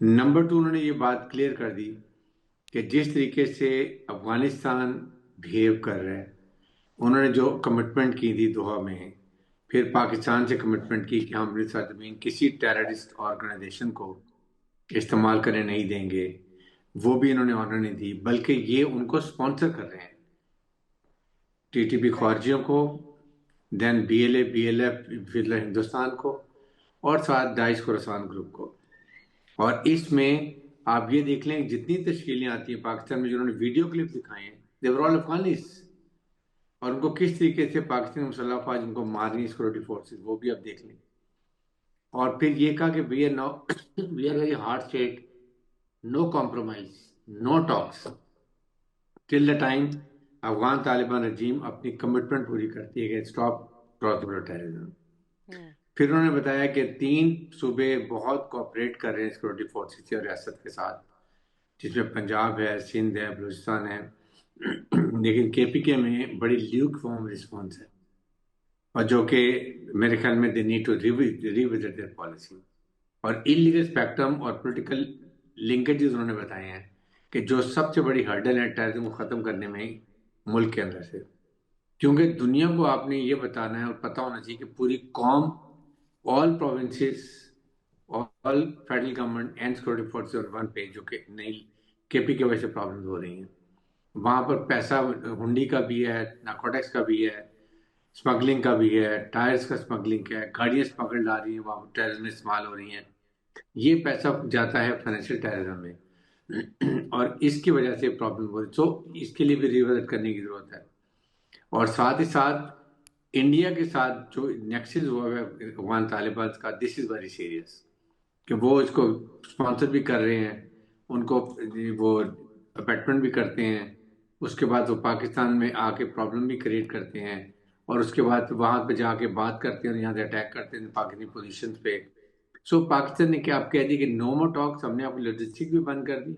Number 2 انہوں نے یہ بات کلیئر کر دی کہ جس طریقے سے افغانستان بہیو کر رہا ہے، انہوں نے جو کمٹمنٹ کی تھی دوحہ میں، پھر پاکستان سے کمٹمنٹ کی کہ ہم اپنی سرزمین کسی ٹیررسٹ آرگنائزیشن کو استعمال کرنے نہیں دیں گے، وہ بھی انہوں نے آنر نہیں دی، بلکہ یہ ان کو سپانسر کر رہے ہیں، ٹی ٹی پی خارجیوں کو، then B L A B L F Hindustan کو، اور ساتھ داعش خراسان گروپ کو۔ اور اس میں آپ یہ دیکھ لیں جتنی تشکیلیں آتی ہیں پاکستان میں، جنہوں نے ویڈیو کلپ دکھائے ہیں، they were all افغانیز، اور ان کو کس طریقے سے پاکستانی مسلح افواج ان کو مار رہی ہیں، سیکورٹی فورسز، وہ بھی آپ دیکھ لیں۔ اور پھر یہ کہا کہ we are very hard state, no compromise, no talks till the time Afghan Taliban regime اپنی کمٹمنٹ پوری کرتی ہے کہ اسٹاپ کراس بارڈر ٹیررزم۔ پھر انہوں نے بتایا کہ 3 صوبے بہت کوآپریٹ کر رہے ہیں سیکورٹی فورسز سے اور ریاست کے ساتھ، جس میں پنجاب ہے، سندھ ہے، بلوچستان ہے، لیکن کے پی کے میں بڑی لیوک فارم رسپانس ہے، اور جو کہ میرے خیال میں they need to revisit their policy. اور انلیگل اسپیکٹرم اور پولیٹیکل لنکیجز انہوں نے بتائے ہیں کہ جو سب سے بڑی ہرڈل ہے ٹیررزم کو ختم کرنے میں ملک کے اندر سے، کیونکہ دنیا کو آپ نے یہ بتانا ہے اور پتہ ہونا چاہیے کہ پوری قوم، all provinces, all federal government and security forces on one page، جو کہ نئی کے پی کی وجہ سے پرابلمز ہو رہی ہیں۔ وہاں پر پیسہ ہنڈی کا بھی ہے، نارکوٹکس کا بھی ہے، اسمگلنگ کا بھی ہے، ٹائرز کا اسمگلنگ ہے، گاڑیاں اسمگل آ رہی ہیں، وہاں پر ٹیررزم میں استعمال ہو رہی ہیں، یہ پیسہ جاتا ہے فائنینشیل ٹیررزم میں، اور اس کی وجہ سے پرابلم ہو رہی ہے۔ سو اس کے لیے بھی ریوزٹ کرنے کی ضرورت ہے۔ اور ساتھ ہی ساتھ انڈیا کے ساتھ جو نیکسس ہوا ہے افغان طالبان کا، دس از ویری سیریس، کہ وہ اس کو اسپانسر بھی کر رہے ہیں، ان کو وہ اپیٹمنٹ بھی کرتے ہیں، اس کے بعد وہ پاکستان میں آ کے پرابلم بھی کریٹ کرتے ہیں، اور اس کے بعد وہاں پہ جا کے بات کرتے ہیں اور یہاں سے اٹیک کرتے ہیں پاکستانی پوزیشنز پہ۔ سو پاکستان نے کیا آپ کہہ دی کہ نو مور ٹاکس، ہم نے آپ کی لاجسٹک بھی بند کر دی،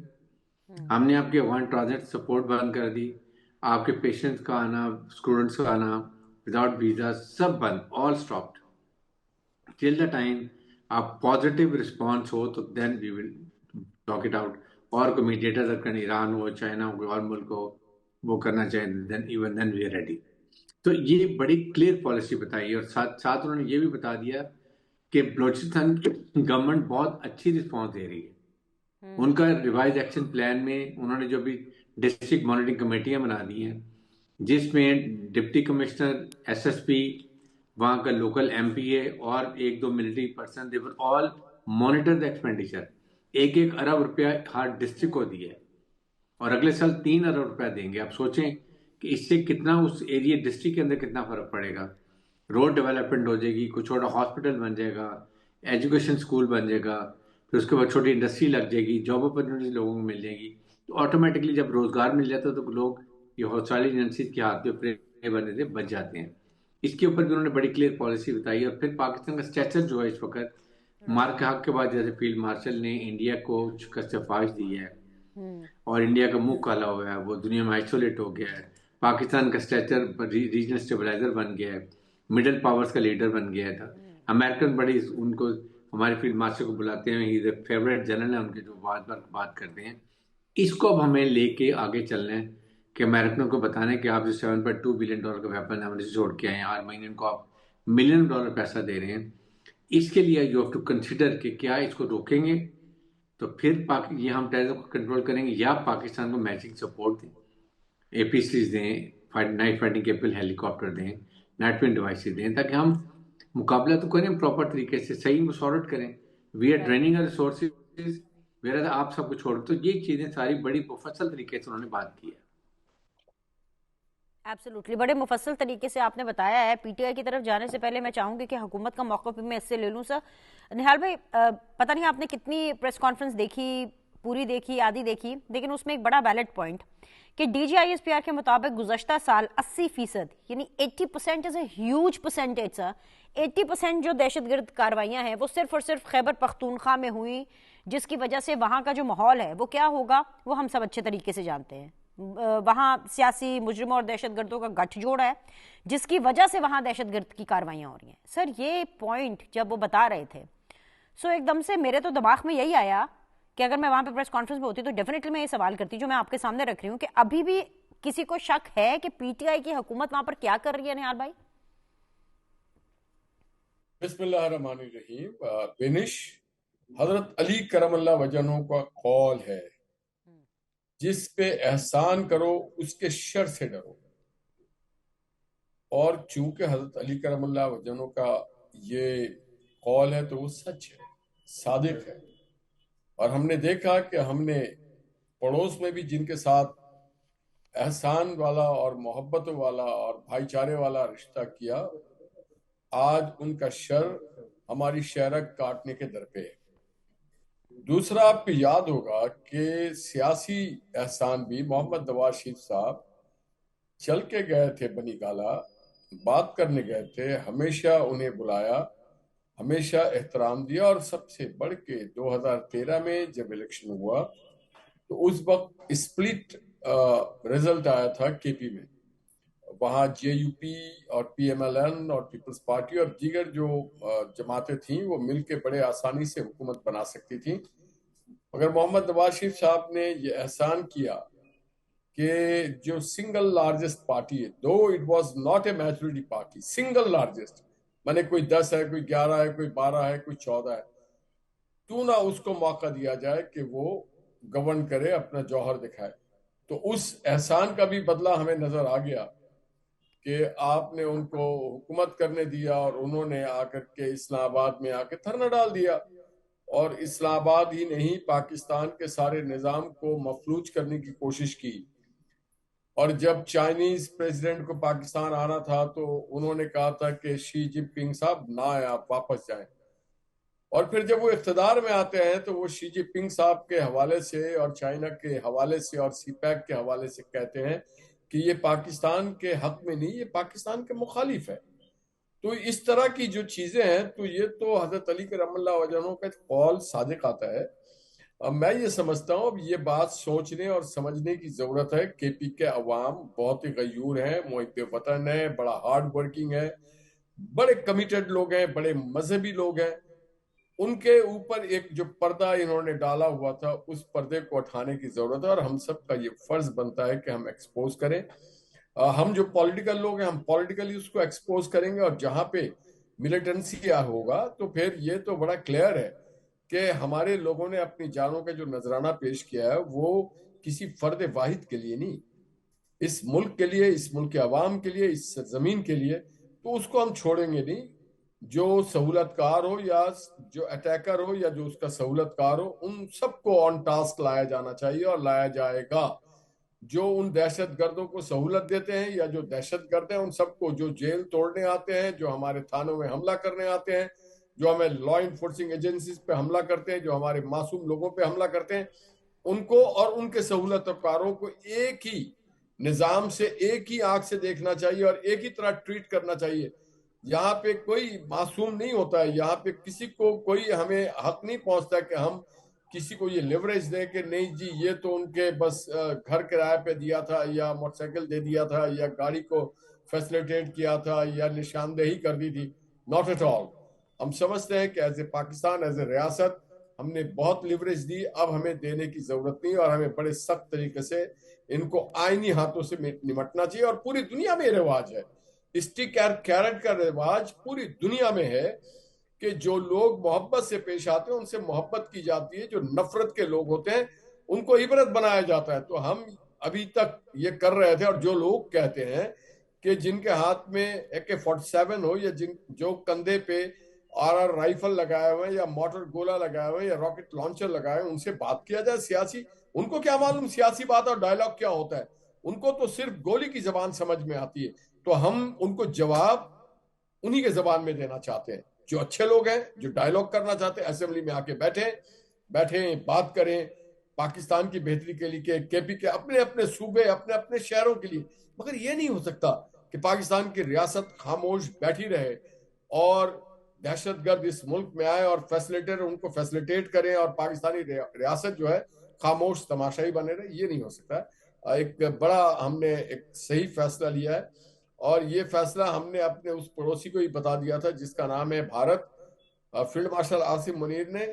ہم نے آپ کے افغان ٹرانزٹ سپورٹ بند کر دی، آپ کے پیشنٹس کا آنا، اسٹوڈنٹس کا آنا وداؤٹ ویزا سب بند، all stopped till the time آپ پازیٹیو رسپانس ہو تو then we will talk it out. اور کوئی میڈیٹر اگر ایران ہو، چائنا ہو، کوئی اور ملک ہو، وہ کرنا چاہیں then even then we are ready. تو یہ بڑی کلیئر پالیسی بتائی، اور ساتھ ساتھ انہوں نے یہ بھی بتا دیا کہ بلوچستان گورنمنٹ بہت اچھی رسپانس دے رہی ہے۔ ان کا ریوائز ایکشن پلان میں انہوں نے جو بھی ڈسٹرکٹ مانیٹرنگ کمیٹیاں بنا دی ہیں، جس میں deputy commissioner, S S P, وہاں کا لوکل ایم پی اے اور 1-2 military person, they were all monitor the expenditure. 1 ارب روپیہ ہر ڈسٹرکٹ کو دیا ہے، اور اگلے سال 3 ارب روپیہ دیں گے۔ آپ سوچیں کہ اس سے کتنا اس ایریا ڈسٹرکٹ کے اندر کتنا فرق پڑے گا۔ روڈ ڈیولپمنٹ ہو جائے گی، کوئی چھوٹا ہاسپٹل بن جائے گا، ایجوکیشن اسکول بن جائے گا، پھر اس کے بعد چھوٹی انڈسٹری لگ جائے گی، جاب اپرچونیٹیز لوگوں کو مل جائے گی، تو آٹومیٹکلی جب روزگار مل جاتا ہے تو لوگ یہ ہاسٹائل ایجنسیز کے ہاتھ پہ پرے بننے سے بچ جاتے ہیں۔ اس کے اوپر بھی انہوں نے بڑی کلیئر پالیسی بتائی۔ اور پھر پاکستان کا اسٹیچر جو ہے اس وقت، مار کے حق کے بعد جیسے فیلڈ مارشل نے انڈیا کو شکست فاش دی ہے اور انڈیا کا منہ کالا ہوا ہے، وہ دنیا میں آئسولیٹ ہو گیا ہے، پاکستان کا اسٹیچر ریجنل اسٹیبلائزر بن گیا ہے، مڈل پاورز کا لیڈر بن گیا تھا۔ امریکن بڑی ان کو ہمارے فیلڈ مارشل کو بلاتے ہیں، ہی از اے فیوریٹ جنرل ہے ان کے، جو بات کرتے ہیں۔ اس کو اب ہمیں لے کے آگے چلنا ہے کہ امریکنوں کو بتانا ہے کہ آپ جو $7.2 بلین کا ویپن ہم نے چھوڑ کے آئے ہیں، ہر مہینے ان کو آپ $1 ملین پیسہ دے رہے ہیں۔ اس کے لیے یو ہیو ٹو کنسیڈر کہ کیا اس کو روکیں گے تو پھر یہ ہم ٹیررزم کو کنٹرول کریں گے، یا پاکستان کو میچنگ سپورٹ دیں، اے پی سیز دیں، نائٹ فائٹنگ کیپبل ہیلی کاپٹر دیں، نائٹ ون ڈیوائسز دیں، تاکہ ہم مقابلہ تو کریں پراپر طریقے سے، صحیح مسورٹ کریں۔ We are draining our resources, میرا آپ سب کو چھوڑ، تو یہ چیزیں ساری بڑی مفصل طریقے سے انہوں نے بات کی ہے۔ ایبسلیوٹلی، بڑے مفصل طریقے سے آپ نے بتایا ہے۔ پی ٹی آئی کی طرف جانے سے پہلے میں چاہوں گی کہ حکومت کا موقف بھی میں اس سے لے لوں۔ سر نہال بھائی، پتہ نہیں آپ نے کتنی پریس کانفرنس دیکھی، پوری دیکھی، آدھی دیکھی، لیکن اس میں ایک بڑا ویلڈ پوائنٹ کہ D G I S P R کے مطابق گزشتہ سال 80%، یعنی 80% از اے ہیوج پرسنٹیج سر، 80% جو دہشت گرد کاروائیاں ہیں وہ صرف اور صرف خیبر پختونخوا میں ہوئی، جس کی وجہ سے وہاں کا جو ماحول ہے وہ کیا ہوگا وہ ہم سب اچھے طریقے سے جانتے ہیں۔ وہاں سیاسی مجرموں اور دہشت گردوں کا گٹھ جوڑ ہے، جس کی وجہ سے وہاں دہشت گرد کی کاروائیاں ہو رہی ہیں۔ سر یہ پوائنٹ جب وہ بتا رہے تھے، ایک دم سے میرے تو دماغ میں یہی آیا کہ اگر میں وہاں پہ پریس کانفرنس میں ہوتی تو ڈیفینیٹلی میں یہ سوال کرتی جو میں آپ کے سامنے رکھ رہی ہوں کہ ابھی بھی کسی کو شک ہے کہ پی ٹی آئی کی حکومت وہاں پر کیا کر رہی ہے نہال بھائی؟ بسم اللہ الرحمن الرحیم. بینش حضرت علی کرم اللہ وجہہ کا قول ہے جس پہ احسان کرو اس کے شر سے ڈرو. اور چونکہ حضرت علی کرم اللہ وجہہ کا یہ قول ہے تو وہ سچ ہے، صادق ہے. اور ہم نے دیکھا کہ ہم نے پڑوس میں بھی جن کے ساتھ احسان والا اور محبت والا اور بھائی چارے والا رشتہ کیا، آج ان کا شر ہماری شہرک کاٹنے کے در پہ ہے. دوسرا، آپ کو یاد ہوگا کہ سیاسی احسان بھی محمد نواز شریف صاحب چل کے گئے تھے بنی گالا، بات کرنے گئے تھے، ہمیشہ انہیں بلایا، ہمیشہ احترام دیا. اور سب سے بڑھ کے 2013 میں جب الیکشن ہوا تو اس وقت اسپلٹ رزلٹ آیا تھا کے پی میں. وہاں جے یو پی اور پی ایم ایل این اور پیپلز پارٹی اور دیگر جو جماعتیں تھیں وہ مل کے بڑے آسانی سے حکومت بنا سکتی تھیں، مگر محمد نواز شریف صاحب نے یہ احسان کیا کہ جو سنگل لارجسٹ پارٹی ہے، though it was not a majority party, single largest, مانے کوئی 10 ہے، کوئی 11 ہے، کوئی 12 ہے، کوئی 14 ہے، تو نہ اس کو موقع دیا جائے کہ وہ گورن کرے، اپنا جوہر دکھائے. تو اس احسان کا بھی بدلہ ہمیں نظر آ گیا کہ آپ نے ان کو حکومت کرنے دیا اور انہوں نے آ کر کے اسلام آباد میں آ کے دھرنا ڈال دیا، اور اسلام آباد ہی نہیں پاکستان کے سارے نظام کو مفلوج کرنے کی کوشش کی. اور جب چائنیز پریزیڈنٹ کو پاکستان آنا تھا تو انہوں نے کہا تھا کہ شی جن پنگ صاحب نہ آئے، آپ واپس جائیں. اور پھر جب وہ اقتدار میں آتے ہیں تو وہ شی جن پنگ صاحب کے حوالے سے اور چائنا کے حوالے سے اور سی پیک کے حوالے سے کہتے ہیں کہ یہ پاکستان کے حق میں نہیں، یہ پاکستان کے مخالف ہے. تو اس طرح کی جو چیزیں ہیں تو یہ تو حضرت علی کرم اللہ وجہہ کا قول صادق آتا ہے. اب میں یہ سمجھتا ہوں اب یہ بات سوچنے اور سمجھنے کی ضرورت ہے. کے پی کے عوام بہت ہی غیور ہیں، محب وطن ہیں، بڑا ہارڈ ورکنگ ہے، بڑے کمیٹڈ لوگ ہیں، بڑے مذہبی لوگ ہیں. ان کے اوپر ایک جو پردہ انہوں نے ڈالا ہوا تھا اس پردے کو اٹھانے کی ضرورت ہے، اور ہم سب کا یہ فرض بنتا ہے کہ ہم ایکسپوز کریں. ہم جو پولیٹیکل لوگ ہیں ہم پولیٹیکلی اس کو ایکسپوز کریں گے، اور جہاں پہ ملیٹنسی ہوگا تو پھر یہ تو بڑا کلیئر ہے کہ ہمارے لوگوں نے اپنی جانوں کا جو نذرانہ پیش کیا ہے وہ کسی فرد واحد کے لیے نہیں، اس ملک کے لیے، اس ملک کے عوام کے لیے، اس زمین کے لیے. تو اس کو ہم چھوڑیں گے نہیں. جو سہولت کار ہو یا جو اٹیکر ہو یا جو اس کا سہولت کار ہو، ان سب کو آن ٹاسک لایا جانا چاہیے اور لایا جائے گا. جو ان دہشت گردوں کو سہولت دیتے ہیں یا جو دہشت گرد ہیں ان سب کو، جو جیل توڑنے آتے ہیں، جو ہمارے تھانوں میں حملہ کرنے آتے ہیں، جو ہمیں لا انفورسنگ ایجنسیز پہ حملہ کرتے ہیں، جو ہمارے معصوم لوگوں پہ حملہ کرتے ہیں، ان کو اور ان کے سہولت کاروں کو ایک ہی نظام سے، ایک ہی آنکھ سے دیکھنا چاہیے اور ایک ہی طرح ٹریٹ کرنا چاہیے. یہاں پہ کوئی معصوم نہیں ہوتا ہے، یہاں پہ کسی کو کوئی ہمیں حق نہیں پہنچتا کہ ہم کسی کو یہ لیوریج دیں کہ نہیں جی یہ تو ان کے بس گھر کرائے پہ دیا تھا یا موٹر سائیکل دے دیا تھا یا گاڑی کو فیسلیٹیٹ کیا تھا یا نشاندہی کر دی تھی. Not at all. ہم سمجھتے ہیں کہ as a Pakistan, as a ریاست ہم نے بہت لیوریج دی، اب ہمیں دینے کی ضرورت نہیں، اور ہمیں بڑے سخت طریقے سے ان کو آئینی ہاتھوں سے نمٹنا چاہیے. اور پوری دنیا میں یہ رواج ہے، اسٹک اور کیرٹ کا رواج پوری دنیا میں ہے کہ جو لوگ محبت سے پیش آتے ہیں ان سے محبت کی جاتی ہے، جو نفرت کے لوگ ہوتے ہیں ان کو عبرت بنایا جاتا ہے. تو ہم ابھی تک یہ کر رہے تھے، اور جو لوگ کہتے ہیں کہ جن کے ہاتھ میں AK-47 ہو یا جو کندھے پہ RR رائفل لگائے ہوئے یا موٹر گولا لگائے ہوئے یا راکٹ لانچر لگائے ہوئے، ان سے بات کیا جائے سیاسی، ان کو کیا معلوم سیاسی بات اور ڈائلاگ کیا ہوتا ہے؟ ان کو تو صرف گولی کی زبان سمجھ میں آتی ہے. تو ہم ان کو جواب انہی کے زبان میں دینا چاہتے ہیں. جو اچھے لوگ ہیں، جو ڈائلاگ کرنا چاہتے ہیں، اسمبلی میں آ کے بیٹھیں، بات کریں پاکستان کی بہتری کے لیے، کے پی کے اپنے اپنے صوبے، اپنے اپنے شہروں کے لیے. مگر یہ نہیں ہو سکتا کہ پاکستان کی ریاست خاموش بیٹھی رہے اور دہشت گرد اس ملک میں آئے اور فیسلیٹر ان کو فیسلیٹیٹ کریں اور پاکستانی ریاست جو ہے خاموش تماشائی بنے رہے. یہ نہیں ہو سکتا. ایک بڑا ہم نے ایک صحیح فیصلہ لیا ہے، اور یہ فیصلہ ہم نے اپنے اس پڑوسی کو ہی بتا دیا تھا جس کا نام ہے بھارت. فیلڈ مارشل عاصم منیر نے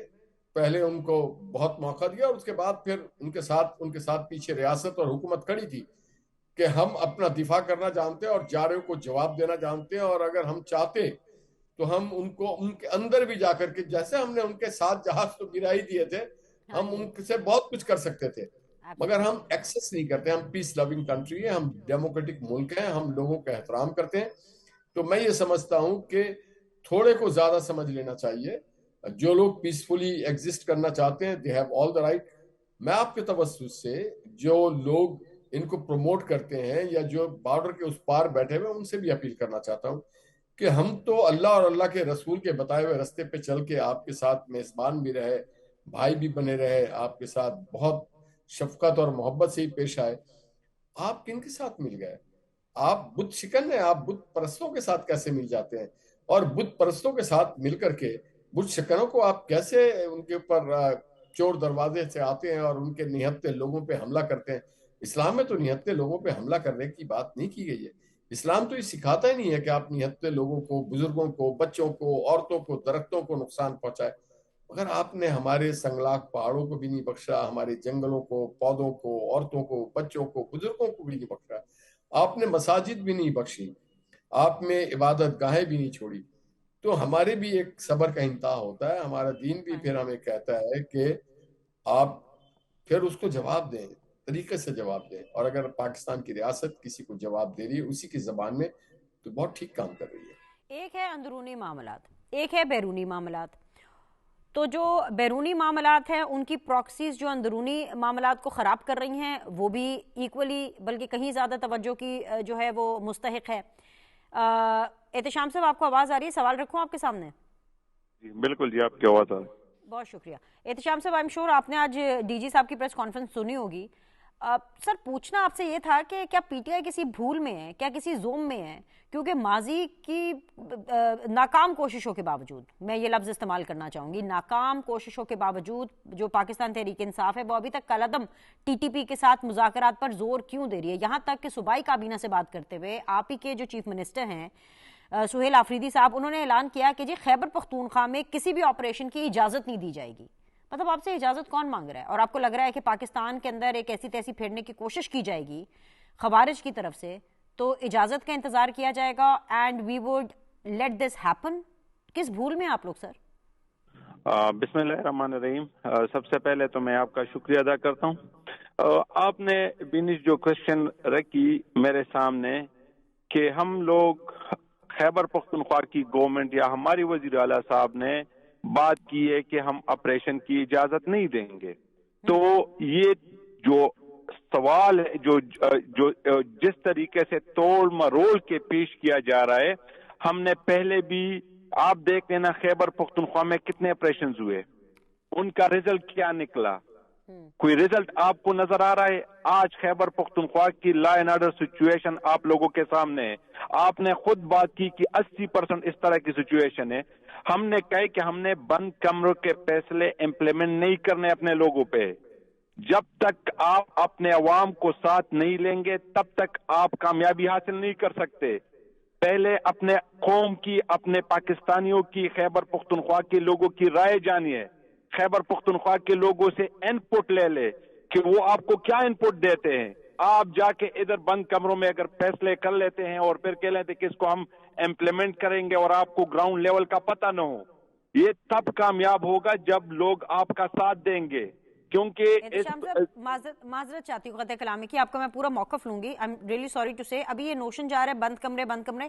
پہلے ان کو بہت موقع دیا اور اس کے بعد پھر ان کے ساتھ پیچھے ریاست اور حکومت کھڑی تھی کہ ہم اپنا دفاع کرنا جانتے ہیں اور جارحوں کو جواب دینا جانتے ہیں، اور اگر ہم چاہتے تو ہم ان کو ان کے اندر بھی جا کر کے، جیسے ہم نے ان کے ساتھ جہاز تو گرا ہی دیے تھے، ہم ان سے بہت کچھ کر سکتے تھے، مگر ہم ایکسس نہیں کرتے. ہم پیس لونگ کنٹری ہے، ہم ڈیموکریٹک ملک ہیں، ہم لوگوں کا احترام کرتے ہیں. تو میں یہ سمجھتا ہوں کہ تھوڑے کو زیادہ سمجھ لینا چاہیے. جو لوگ پیسفلی ایگزسٹ کرنا چاہتے ہیں they have all the right. میں آپ کے توسط سے جو لوگ ان کو پروموٹ کرتے ہیں یا جو بارڈر کے اس پار بیٹھے ہوئے ان سے بھی اپیل کرنا چاہتا ہوں کہ ہم تو اللہ اور اللہ کے رسول کے بتائے ہوئے رستے پہ چل کے آپ کے ساتھ میزبان بھی رہے، بھائی بھی بنے رہے، آپ کے ساتھ بہت شفقت اور محبت سے ہی پیش آئے. آپ کن کے ساتھ مل گئے؟ آپ بت شکن ہیں، آپ بت پرستوں کے ساتھ کیسے مل جاتے ہیں؟ اور بت پرستوں کے ساتھ مل کر کے بت شکنوں کو آپ کیسے ان کے اوپر چور دروازے سے آتے ہیں اور ان کے نہتے لوگوں پہ حملہ کرتے ہیں؟ اسلام میں تو نہتے لوگوں پہ حملہ کرنے کی بات نہیں کی گئی ہے. اسلام تو یہ سکھاتا ہی نہیں ہے کہ آپ نہتے لوگوں کو، بزرگوں کو، بچوں کو، عورتوں کو، درختوں کو نقصان پہنچائے. مگر آپ نے ہمارے سنگلاخ پہاڑوں کو بھی نہیں بخشا، ہمارے جنگلوں کو، پودوں کو، عورتوں کو، بچوں کو، بزرگوں کو بھی نہیں بخشا. آپ نے مساجد بھی نہیں بخشی، آپ نے عبادت گاہیں بھی نہیں چھوڑی. تو ہمارے بھی ایک صبر کا انتہا ہوتا ہے. ہمارا دین بھی پھر ہمیں کہتا ہے کہ آپ پھر اس کو جواب دیں، طریقے سے جواب دیں. اور اگر پاکستان کی ریاست کسی کو جواب دے رہی ہے اسی کی زبان میں تو بہت ٹھیک کام کر رہی ہے. ایک ہے اندرونی معاملات، ایک ہے بیرونی معاملات. تو جو بیرونی معاملات ہیں ان کی پراکسیز جو اندرونی معاملات کو خراب کر رہی ہیں وہ بھی ایکولی بلکہ کہیں زیادہ توجہ کی جو ہے وہ مستحق ہے. احتشام صاحب آپ کو آواز آ رہی ہے؟ سوال رکھوں آپ کے سامنے؟ جی بالکل، جی آپ کی آواز آ رہی ہے. بہت شکریہ. احتشام صاحب، آئی ایم شیور آپ نے آج ڈی جی صاحب کی پریس کانفرنس سنی ہوگی. سر پوچھنا آپ سے یہ تھا کہ کیا پی ٹی آئی کسی بھول میں ہے، کیا کسی زوم میں ہے؟ کیونکہ ماضی کی ناکام کوششوں کے باوجود، میں یہ لفظ استعمال کرنا چاہوں گی، ناکام کوششوں کے باوجود جو پاکستان تحریک انصاف ہے وہ ابھی تک کالعدم ٹی ٹی پی کے ساتھ مذاکرات پر زور کیوں دے رہی ہے؟ یہاں تک کہ صوبائی کابینہ سے بات کرتے ہوئے آپ ہی کے جو چیف منسٹر ہیں سہیل آفریدی صاحب، انہوں نے اعلان کیا کہ جی خیبر پختونخوا میں کسی بھی آپریشن کی اجازت نہیں دی جائے گی. مطلب آپ سے اجازت کون مانگ رہا ہے؟ اور آپ کو لگ رہا ہے کہ پاکستان کے اندر ایک ایسی تیسی پھیرنے کی کوشش کی جائے گی خوارج کی طرف سے تو اجازت کا انتظار کیا جائے گا and we would let this happen? کس بھول میں آپ لوگ سر؟ بسم اللہ الرحمن الرحیم. سب سے پہلے تو میں آپ کا شکریہ ادا کرتا ہوں. آپ نے بینش جو کوشچن رکھی میرے سامنے کہ ہم لوگ خیبر پختونخوا کی گورنمنٹ یا ہماری وزیر اعلیٰ صاحب نے بات کی ہے کہ ہم آپریشن کی اجازت نہیں دیں گے، تو یہ جو سوال ہے جو جس طریقے سے توڑ مرول کے پیش کیا جا رہا ہے، ہم نے پہلے بھی آپ دیکھ لینا خیبر پختونخوا میں کتنے آپریشنز ہوئے، ان کا رزلٹ کیا نکلا؟ کوئی رزلٹ آپ کو نظر آ رہا ہے؟ آج خیبر پختونخوا کی لا اینڈ آرڈر سچویشن آپ لوگوں کے سامنے ہے. آپ نے خود بات کی کہ 80% اس طرح کی سچویشن ہے. ہم نے کہا کہ ہم نے بند کمروں کے فیصلے امپلیمنٹ نہیں کرنے اپنے لوگوں پہ. جب تک آپ اپنے عوام کو ساتھ نہیں لیں گے تب تک آپ کامیابی حاصل نہیں کر سکتے. پہلے اپنے قوم کی، اپنے پاکستانیوں کی، خیبر پختونخوا کے لوگوں کی رائے جانیے. خیبر پختونخوا کے لوگوں سے ان پٹ لے لے کہ وہ آپ کو کیا ان پٹ دیتے ہیں. آپ جا کے ادھر بند کمروں میں اگر فیصلے کر لیتے ہیں اور پھر کہہ لیتے کہ اس کو ہم امپلیمنٹ کریں گے اور آپ کو گراؤنڈ لیول کا پتہ نہ ہو، یہ تب کامیاب ہوگا جب لوگ آپ کا ساتھ دیں گے. کیونکہ معذرت چاہتی ہوں قطع کلامی کی، آپ کا میں پورا موقف لوں گی. I'm really sorry to say. ابھی یہ نوشن جا رہا ہے بند کمرے.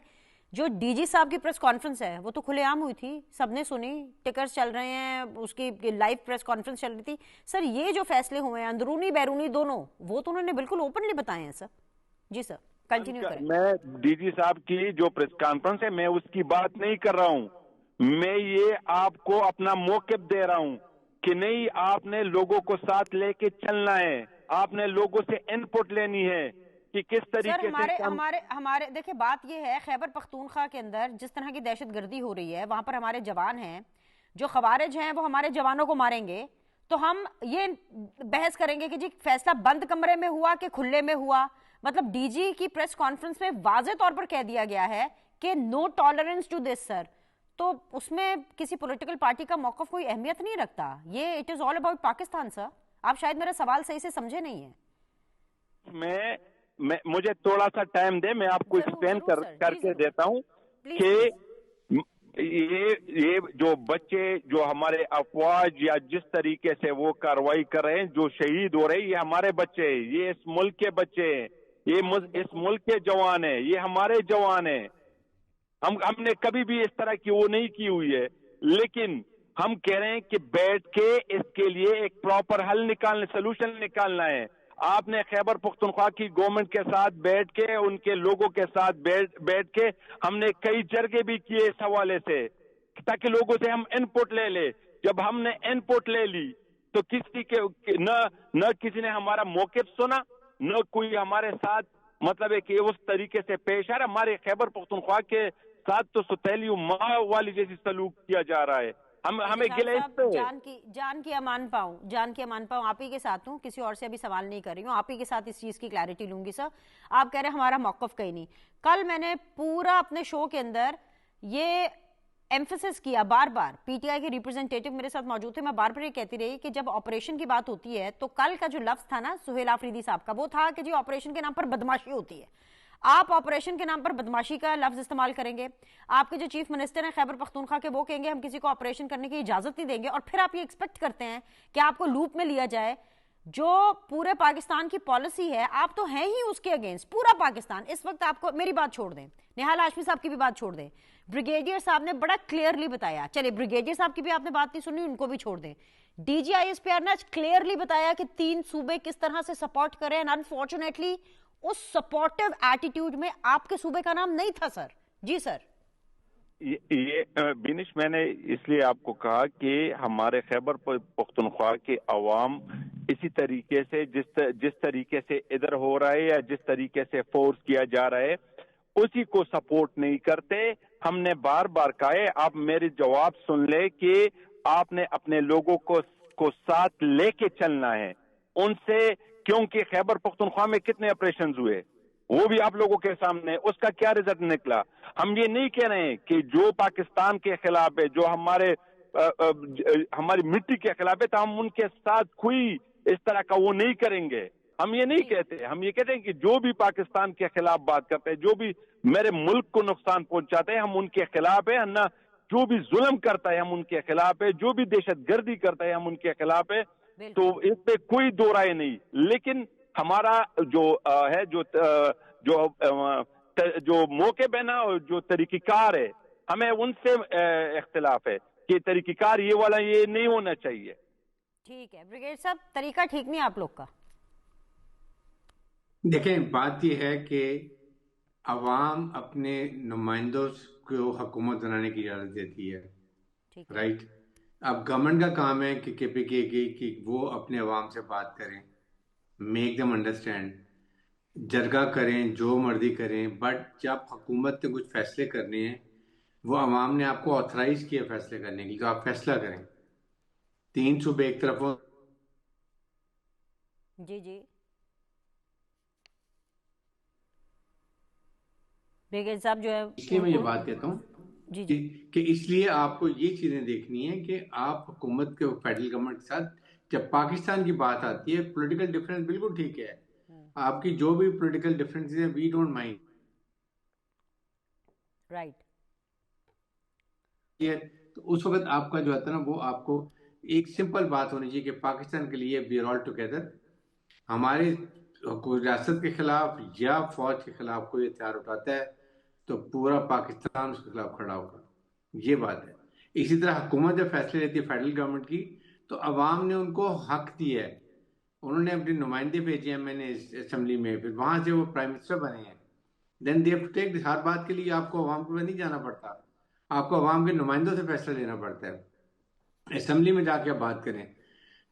جو ڈی جی صاحب کی پریس کانفرنس ہے وہ تو کھلے عام ہوئی تھی، سب نے سنی، ٹکرز چل رہے ہیں، اس کی لائیو پریس کانفرنس چل رہی تھی. سر یہ جو فیصلے ہوئے ہیں اندرونی بیرونی دونوں، وہ تو انہوں نے بالکل اوپنلی بتائے ہیں سر. جی سر کنٹینیو کریں. میں ڈی جی صاحب کی جو پریس کانفرنس ہے میں اس کی بات نہیں کر رہا ہوں، میں یہ آپ کو اپنا موقف دے رہا ہوں کہ نہیں، آپ نے لوگوں کو ساتھ لے کے چلنا ہے، آپ نے لوگوں سے ان پٹ لینی ہے کہ کس طریقے سے ہمارے دیکھیں بات یہ ہے خیبر پختونخوا کے اندر جس طرح کی دہشت گردی ہو رہی ہے، وہاں پر ہمارے جوان ہیں، جو خوارج ہیں وہ ہمارے جوانوں کو ماریں گے، تو ہم یہ بحث کریں گے کہ جی فیصلہ بند کمرے میں ہوا کہ کھلے میں ہوا. مطلب ڈی جی کی پریس کانفرنس میں واضح طور پر کہہ دیا گیا ہے کہ نو ٹالرنس ٹو دس سر. تو اس میں کسی پولیٹیکل پارٹی کا موقف کوئی اہمیت نہیں رکھتا. یہ it is all about Pakistan sir. آپ شاید میرا سوال صحیح سے سمجھے نہیں ہیں. مجھے تھوڑا سا ٹائم دے, میں آپ کو ایکسپلین کر کے دیتا ہوں کہ یہ جو بچے جو ہمارے افواج یا جس طریقے سے وہ کاروائی کر رہے ہیں, جو شہید ہو رہے ہیں, یہ ہمارے بچے ہیں, یہ اس ملک کے بچے ہیں, یہ اس ملک کے جوان ہیں, یہ ہمارے جوان ہیں. ہم نے کبھی بھی اس طرح کی وہ نہیں کی ہوئی ہے, لیکن ہم کہہ رہے ہیں کہ بیٹھ کے اس کے لیے ایک پراپر حل نکالنا, سلوشن نکالنا ہے. آپ نے خیبر پختونخوا کی گورنمنٹ کے ساتھ بیٹھ کے, ان کے لوگوں کے ساتھ بیٹھ کے ہم نے کئی جرگے بھی کیے اس حوالے سے, تاکہ لوگوں سے ہم ان پٹ لے لیں. جب ہم نے ان پٹ لے لی تو کسی کے نہ کسی نے ہمارا موقف سنا, نہ کوئی ہمارے ساتھ مطلب ہے کہ اس طریقے سے پیش آ رہا. ہمارے خیبر پختونخوا کے ساتھ تو ستیلی ماں والی جیسی سلوک کیا جا رہا ہے. ہمیں گلے جان کی امان پاؤں آپ ہی کے ساتھ ہوں, کسی اور سے ابھی سوال نہیں کر رہی ہوں, آپ ہی کے ساتھ اس چیز کی کلیئرٹی لوں گی. سر آپ کہہ رہے ہیں ہمارا موقف کہیں نہیں. کل میں نے پورا اپنے شو کے اندر یہ ایمفیسس کیا بار بار, پی ٹی آئی کے ریپرزینٹیٹیو میرے ساتھ موجود تھے, میں بار بار یہ کہتی رہی کہ جب آپریشن کی بات ہوتی ہے تو کل کا جو لفظ تھا نا سہیل آفریدی صاحب کا, وہ تھا کہ جی آپریشن کے نام پر بدماشی ہوتی ہے. آپ آپریشن کے نام پر بدماشی کا لفظ استعمال کریں گے, آپ کے جو چیف منسٹر ہیں خیبر پختونخوا کے, وہ کہیں گے ہم کسی کو آپریشن کرنے کی اجازت نہیں دیں گے, اور پھر آپ یہ ایکسپیکٹ کرتے ہیں کہ آپ کو لوپ میں لیا جائے. جو پورے پاکستان کی پالیسی ہے, آپ تو ہیں ہی اس کے اگینسٹ. پورا پاکستان اس وقت, آپ کو میری بات چھوڑ دیں, نہال ہاشمی صاحب کی بھی بات چھوڑ دیں, بریگیڈیئر صاحب نے بڑا کلیئرلی بتایا, چلے بریگیڈیئر صاحب کی بھی آپ نے بات نہیں سنی, ان کو بھی چھوڑ دیں. D G I S P R نے کلیئرلی بتایا کہ 3 صوبے کس طرح سے سپورٹ کریں, اینڈ انفارچونیٹلی اس سپورٹیو ایٹیٹیوڈ میں آپ کے صوبے کا نام نہیں تھا سر. جی سر. یہ بینش میں نے اس لیے آپ کو کہا کہ ہمارے خیبر پختونخوا کے عوام اسی طریقے سے جس طریقے سے ادھر ہو رہا ہے یا جس طریقے سے فورس کیا جا رہا ہے اسی کو سپورٹ نہیں کرتے. ہم نے بار بار کہا ہے, آپ میرے جواب سن لے کہ آپ نے اپنے لوگوں کو ساتھ لے کے چلنا ہے ان سے, کیونکہ خیبر پختونخوا میں کتنے آپریشنز ہوئے وہ بھی آپ لوگوں کے سامنے, اس کا کیا رزلٹ نکلا. ہم یہ نہیں کہہ رہے ہیں کہ جو پاکستان کے خلاف ہے, جو ہماری مٹی کے خلاف ہے, تو ہم ان کے ساتھ کوئی اس طرح کا وہ نہیں کریں گے. ہم یہ نہیں کہتے, ہم یہ کہتے ہیں کہ جو بھی پاکستان کے خلاف بات کرتے ہیں, جو بھی میرے ملک کو نقصان پہنچاتے ہیں, ہم ان کے خلاف ہے. نہ جو بھی ظلم کرتا ہے ہم ان کے خلاف ہے, جو بھی دہشت گردی کرتا ہے ہم ان کے خلاف ہے. تو اس پہ کوئی دو رائے نہیں. لیکن ہمارا جو ہے جو موقع ہے نا, جو طریقہ کار ہے, ہمیں ان سے اختلاف ہے کہ طریقہ کار یہ والا یہ نہیں ہونا چاہیے. ٹھیک ہے بریگیڈ صاحب, طریقہ ٹھیک نہیں آپ لوگ کا. دیکھیں بات یہ ہے کہ عوام اپنے نمائندوں کو حکومت بنانے کی اجازت دیتی ہے, رائٹ. اب گورنمنٹ کا کام ہے کہ کے پی کے کی وہ اپنے عوام سے بات کریں, میک دم انڈرسٹینڈ, جرگہ کریں, جو مرضی کریں, بٹ جب حکومت نے کچھ فیصلے کرنے ہیں, وہ عوام نے آپ کو آتھرائز کیا فیصلے کرنے کے لیے, تو آپ فیصلہ کریں. 3 صوبے ایک طرف ہو. جی بریگیڈ صاحب جو ہے, اس لیے میں یہ بات کہتا ہوں کہ اس لیے آپ کو یہ چیزیں دیکھنی ہے کہ آپ حکومت کے فیڈرل گورنمنٹ کے ساتھ, جب پاکستان کی بات آتی ہے, پولیٹیکل ڈفرینس بالکل ٹھیک ہے, آپ کی جو بھی پولیٹیکل ڈفرینس ہیں وی ڈونٹ مائنڈ, رائٹ. تو اس وقت آپ کا جو آتا ہے نا, وہ آپ کو ایک سمپل بات ہونی چاہیے کہ پاکستان کے لیے وی آر آل ٹوگیدر. ہماری ریاست کے خلاف یا فوج کے خلاف کوئی ہتھیار اٹھاتا ہے تو پورا پاکستان اس کے خلاف کھڑا ہوگا, یہ بات ہے. اسی طرح حکومت جب فیصلے لیتی ہے فیڈرل گورنمنٹ کی, تو عوام نے ان کو حق دیا ہے, انہوں نے اپنے نمائندے بھیجے ہیں میں نے اسمبلی میں, پھر وہاں سے وہ پرائم منسٹر بنے ہیں. دین دے ہیو ٹو ٹیک, ہر بات کے لیے آپ کو عوام کو نہیں جانا پڑتا, آپ کو عوام کے نمائندوں سے فیصلہ لینا پڑتا ہے, اسمبلی میں جا کے آپ بات کریں.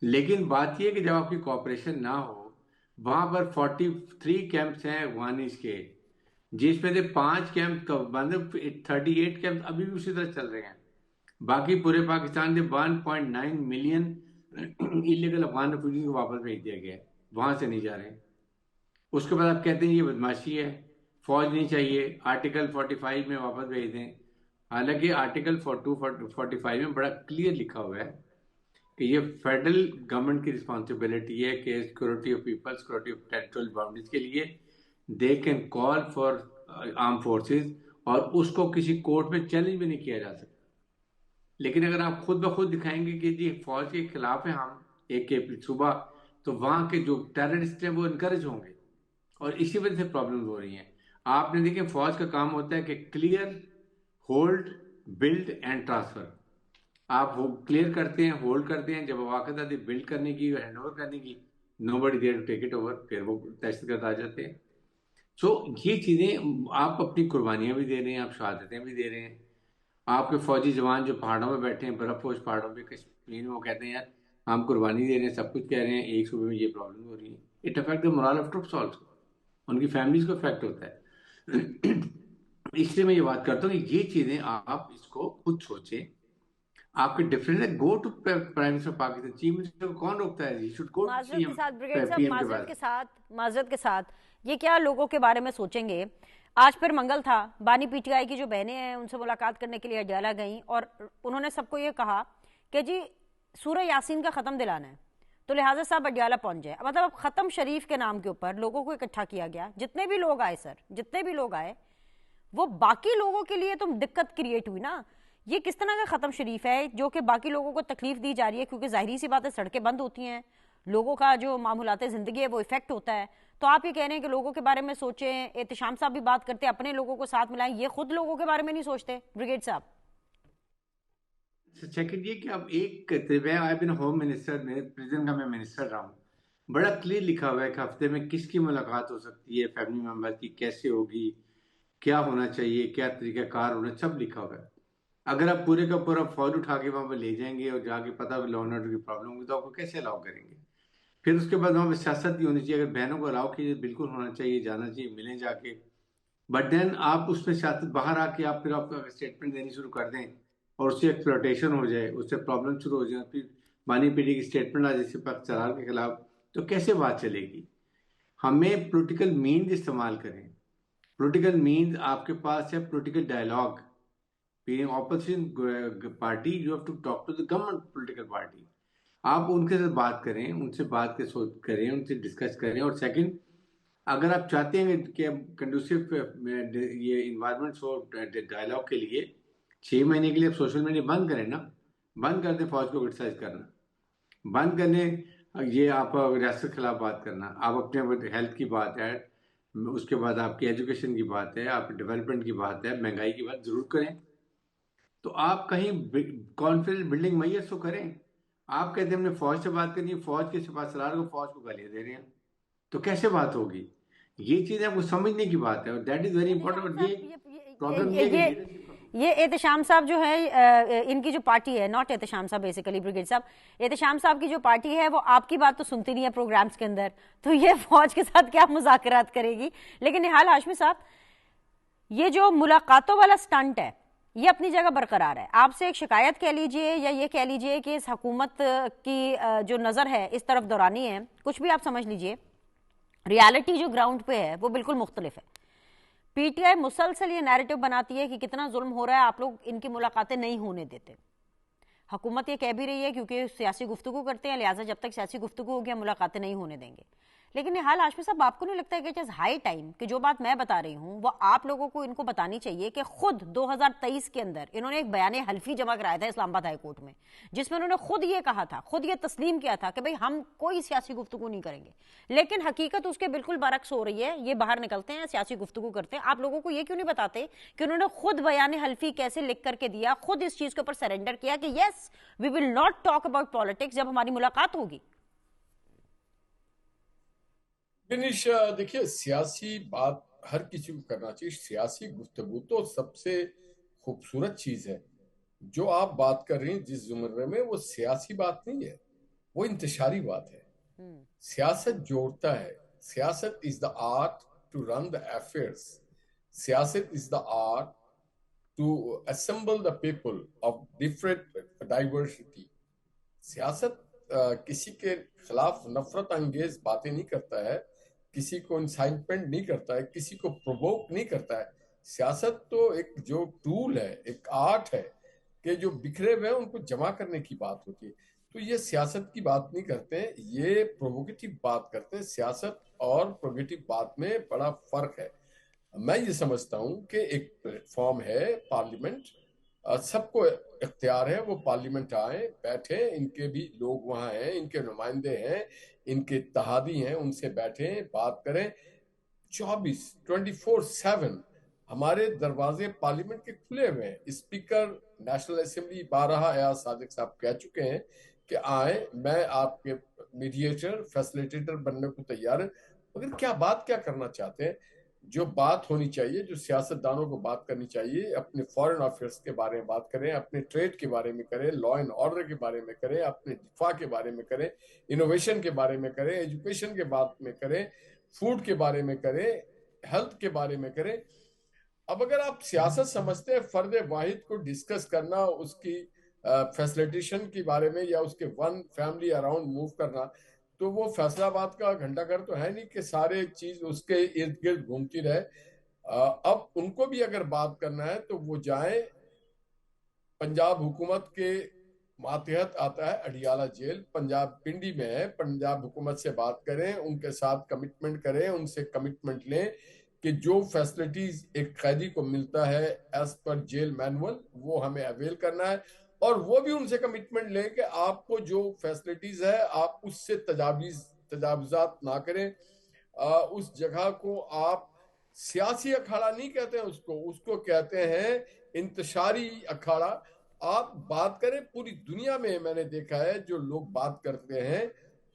لیکن بات یہ ہے کہ جب آپ کی کوآپریشن نہ ہو, وہاں پر 43 کیمپس ہیں افغانیز کے, جس میں سے 5 کیمپ 38 کیمپ ابھی بھی اسی طرح چل رہے ہیں. باقی پورے پاکستان سے 1.9 ملین انلیگل افغان ریفیوجیز کو واپس بھیج دیا گیا ہے, وہاں سے نہیں جا رہے ہیں. اس کے بعد آپ کہتے ہیں یہ بدماشی ہے, فوج نہیں چاہیے, آرٹیکل 45 میں واپس بھیج دیں. حالانکہ آرٹیکل 245 میں بڑا کلیئر لکھا ہوا ہے کہ یہ فیڈرل گورنمنٹ کی رسپانسبلٹی ہے کہ security of people, security of territorial boundaries کے لیے they can call for arm forces, اور اس کو کسی کورٹ میں چیلنج بھی نہیں کیا جا سکتا. لیکن اگر آپ خود بخود دکھائیں گے کہ جی فوج کے خلاف ہیں ہم ایک صوبہ، تو وہاں کے جو ٹیررسٹ ہیں وہ انکریج ہوں گے، اور اسی وجہ سے پرابلم ہو رہی ہیں. آپ نے دیکھیں فوج کا کام ہوتا ہے کہ clear, hold, build and transfer. آپ کلیئر کرتے ہیں، ہولڈ کرتے ہیں، جب واقع آتی بلڈ کرنے کی، ہینڈ اوور کرنے کی، nobody there to take it over, پھر وہ دہشت گرد آ جاتے ہیں. سو یہ چیزیں آپ اپنی قربانیاں بھی دے رہے ہیں، آپ شہادتیں بھی دے رہے ہیں. آپ کے فوجی جوان جو پہاڑوں میں بیٹھے ہیں، برف پوش پہاڑوں پہ کشمیر میں، وہ کہتے ہیں یار ہم قربانی دے رہے ہیں، سب کچھ کہہ رہے ہیں، ایک صوبے میں یہ پرابلم ہو رہی ہے. It affect the morale of troops also, ان کی فیملیز کو افیکٹ ہوتا ہے. اس لیے میں یہ بات کرتا ہوں کہ یہ چیزیں آپ اس کو خود سوچیں. آپ کے ڈفرینٹ ہے، go to prime minister Pakistan, chief minister کو کون روکتا ہے؟ ہی شوڈ گو ٹو سی معذرت کے ساتھ بریگیڈ ایم، صاحب، پی ایم کے پاس. معذرت کے ساتھ یہ کیا لوگوں کے بارے میں سوچیں گے؟ آج پھر منگل تھا، بانی پی ٹی آئی کی جو بہنیں ہیں ان سے ملاقات کرنے کے لیے اڈیالہ گئیں، اور انہوں نے سب کو یہ کہا کہ جی سورہ یاسین کا ختم دلانا ہے، تو لہٰذا صاحب اڈیالہ پہنچ جائے. مطلب اب ختم شریف کے نام کے اوپر لوگوں کو اکٹھا کیا گیا. جتنے بھی لوگ آئے سر، جتنے بھی لوگ آئے، وہ باقی لوگوں کے لیے تو دقت کریٹ ہوئی نا. یہ کس طرح کا ختم شریف ہے جو کہ باقی لوگوں کو تکلیف دی جا رہی ہے؟ کیونکہ ظاہری سی بات ہے، سڑکیں بند ہوتی ہیں، لوگوں کا جو معمولات زندگی ہے وہ افیکٹ ہوتا ہے. تو آپ یہ کہہ رہے ہیں کہ لوگوں کے بارے میں سوچیں. احتشام صاحب بھی بات کرتے ہیں اپنے لوگوں کو ساتھ ملائیں، یہ خود لوگوں کے بارے میں نہیں سوچتے بریگیڈ صاحب؟ سیکنڈ یہ کہ اب ایک آئی بن ہوم منسٹر، میں پریزنٹ کا میں منسٹر رہا ہوں، بڑا کلیئر لکھا ہوا ہے کہ ہفتے میں کس کی ملاقات ہو سکتی ہے، فیملی ممبر کی کیسے ہوگی، کیا ہونا چاہیے، کیا طریقہ کار ہونا، سب لکھا ہوا ہے. اگر آپ پورے کا پورا فوج اٹھا کے وہاں پہ لے جائیں گے اور جا کے پتہ لا اینڈ آرڈر کی پرابلم ہوگی تو آپ کو کیسے الاؤ کریں گے؟ پھر اس کے بعد وہاں پہ سیاست بھی ہونی چاہیے. اگر بہنوں کو الاؤ کیجیے، بالکل ہونا چاہیے، جانا چاہیے، ملیں جا کے. بٹ دین آپ اس میں سیاست باہر آ کے آپ پھر آپ اسٹیٹمنٹ دینی شروع کر دیں اور اس سے ایکسپلوٹیشن ہو جائے، اس سے پرابلم شروع ہو جائے، پھر بانی پیٹی کی اسٹیٹمنٹ آ جائے پاک چرار کے خلاف، تو کیسے بات چلے گی؟ ہمیں پولیٹیکل مینز استعمال کریں. پولیٹیکل مینز آپ کے پاس ہے، political dialogue. being opposition party, you have to talk to the government political party. آپ ان کے ساتھ بات کریں، ان سے بات کے سوچ کریں، ان سے ڈسکس کریں. اور سیکنڈ، اگر آپ چاہتے ہیں کہ کنڈوسیو یہ انوائرمنٹ ہو ڈائلاگ کے لیے، 6 مہینے کے لیے آپ سوشل میڈیا بند کریں نا، بند کر دیں فوج کو کرٹیسائز کرنا، بند کر دیں یہ آپ ریاست کے خلاف بات کرنا. آپ اپنے ہیلتھ کی بات ہے، اس کے بعد آپ کی ایجوکیشن کی بات ہے، آپ کی ڈیولپمنٹ کی بات ہے، مہنگائی کی بات ضرور کریں. تو آپ کہیں کانفیڈنس بلڈنگ میسر تو کریں. آپ کہتے ہیں ہم نے فوج سے بات کرنی ہے، فوج کے سپاہ سالار کو فوج کو گالیاں دے رہے ہیں، تو کیسے بات ہوگی؟ یہ چیز آپ کو سمجھنے کی بات ہے، اور دیٹ از ویری امپورٹنٹ. یہ پرابلم یہ احتشام صاحب جو ہے، ان کی جو پارٹی ہے، ناٹ احتشام صاحب بیسیکلی بریگیڈ صاحب، احتشام صاحب کی جو پارٹی ہے وہ آپ کی بات تو سنتی نہیں ہے پروگرامز کے اندر، تو یہ فوج کے ساتھ کیا مذاکرات کرے گی؟ لیکن نہال ہاشمی صاحب، یہ جو ملاقاتوں والا سٹنٹ ہے یہ اپنی جگہ برقرار ہے. آپ سے ایک شکایت کہہ لیجئے یا یہ کہہ لیجئے کہ اس حکومت کی جو نظر ہے اس طرف دورانی ہے، کچھ بھی آپ سمجھ لیجئے، ریالٹی جو گراؤنڈ پہ ہے وہ بالکل مختلف ہے. پی ٹی آئی مسلسل یہ نیریٹو بناتی ہے کہ کتنا ظلم ہو رہا ہے، آپ لوگ ان کی ملاقاتیں نہیں ہونے دیتے. حکومت یہ کہہ بھی رہی ہے کیونکہ سیاسی گفتگو کرتے ہیں، لہٰذا جب تک سیاسی گفتگو ہوگی ہم ملاقاتیں نہیں ہونے دیں گے. لیکن نہال ہاشمی صاحب، آپ کو نہیں لگتا ہے کہ اٹ از ہائی ٹائم کہ جو بات میں بتا رہی ہوں وہ آپ لوگوں کو ان کو بتانی چاہیے کہ خود 2023 کے اندر انہوں نے ایک بیان حلفی جمع کرایا تھا اسلام آباد ہائی کورٹ میں، جس میں انہوں نے خود یہ کہا تھا، خود یہ تسلیم کیا تھا کہ بھئی ہم کوئی سیاسی گفتگو نہیں کریں گے. لیکن حقیقت اس کے بالکل برعکس ہو رہی ہے. یہ باہر نکلتے ہیں، سیاسی گفتگو کرتے ہیں. آپ لوگوں کو یہ کیوں نہیں بتاتے کہ انہوں نے خود بیان حلفی کیسے لکھ کر کے دیا، خود اس چیز کے اوپر سرنڈر کیا کہ yes we will not talk about politics جب ہماری ملاقات ہوگی؟ بنش دیکھیے، سیاسی بات ہر کسی کو کرنا چاہیے. سیاسی گفتگو تو سب سے خوبصورت چیز ہے. جو آپ بات کر رہی ہیں جس زمرے میں، وہ سیاسی بات نہیں ہے، وہ انتشاری بات ہے. سیاست جوڑتا ہے. سیاست is the art to run the affairs. سیاست is the art to assemble the people of different diversity. سیاست کسی کے خلاف نفرت انگیز باتیں نہیں کرتا ہے، کسی کو انسائٹمنٹ نہیں کرتا ہے، کسی کو پرووک نہیں کرتا ہے. سیاست تو ایک جو ٹول ہے، ایک آرٹ ہے کہ جو بکھرے ہوئے ہیں ان کو جمع کرنے کی بات ہوتی ہے. تو یہ سیاست کی بات نہیں کرتے ہیں، یہ پروووکیٹو بات کرتے ہیں. سیاست اور پروووکیٹو بات میں بڑا فرق ہے. میں یہ سمجھتا ہوں کہ ایک پلیٹ فارم ہے پارلیمنٹ، سب کو اختیار ہے وہ پارلیمنٹ آئیں بیٹھیں، ان کے بھی لوگ وہاں ہیں، ان کے نمائندے ہیں، ان کے اتحادی ہیں، ان سے بیٹھیں بات کریں. 24/7 ہمارے دروازے پارلیمنٹ کے کھلے ہوئے ہیں. اسپیکر نیشنل اسمبلی بارہا ایاز صادق صاحب کہہ چکے ہیں کہ آئیں، میں آپ کے میڈیٹر فیسلیٹیٹر بننے کو تیار ہے. مگر کیا کرنا چاہتے ہیں؟ جو بات ہونی چاہیے، جو سیاست دانوں کو بات کرنی چاہیے، اپنے فارن افیئرس کے بارے میں بات کریں، اپنے ٹریڈ کے بارے میں کریں، لا اینڈ آرڈر کے بارے میں کریں، اپنے دفاع کے بارے میں کریں، انوویشن کے بارے میں کریں، ایجوکیشن کے بارے میں کریں، فوڈ کے بارے میں کریں، ہیلتھ کے بارے میں کریں. اب اگر آپ سیاست سمجھتے ہیں فرد واحد کو ڈسکس کرنا، اس کی فیسلیٹیشن کے بارے میں یا اس کے ون فیملی اراؤنڈ موو کرنا، تو وہ فیصلہ آباد کا گھنٹہ گھر تو ہے نہیں کہ سارے چیز اس کے ارد گرد گھومتی رہے. اب ان کو بھی اگر بات کرنا ہے تو وہ جائیں. پنجاب حکومت کے ماتحت آتا ہے اڈیالہ جیل، پنجاب پنڈی میں ہے. پنجاب حکومت سے بات کریں، ان کے ساتھ کمٹمنٹ کریں، ان سے کمٹمنٹ لیں کہ جو فیسلٹیز ایک قیدی کو ملتا ہے ایز پر جیل مینول وہ ہمیں اویل کرنا ہے. اور وہ بھی ان سے کمٹمنٹ لیں کہ آپ کو جو فیسلٹیز ہے آپ اس سے تجاوزات نہ کریں. اس جگہ کو آپ سیاسی اکھاڑا نہیں کہتے ہیں، اس کو کہتے ہیں انتشاری اکھاڑا. آپ بات کریں، پوری دنیا میں میں نے دیکھا ہے جو لوگ بات کرتے ہیں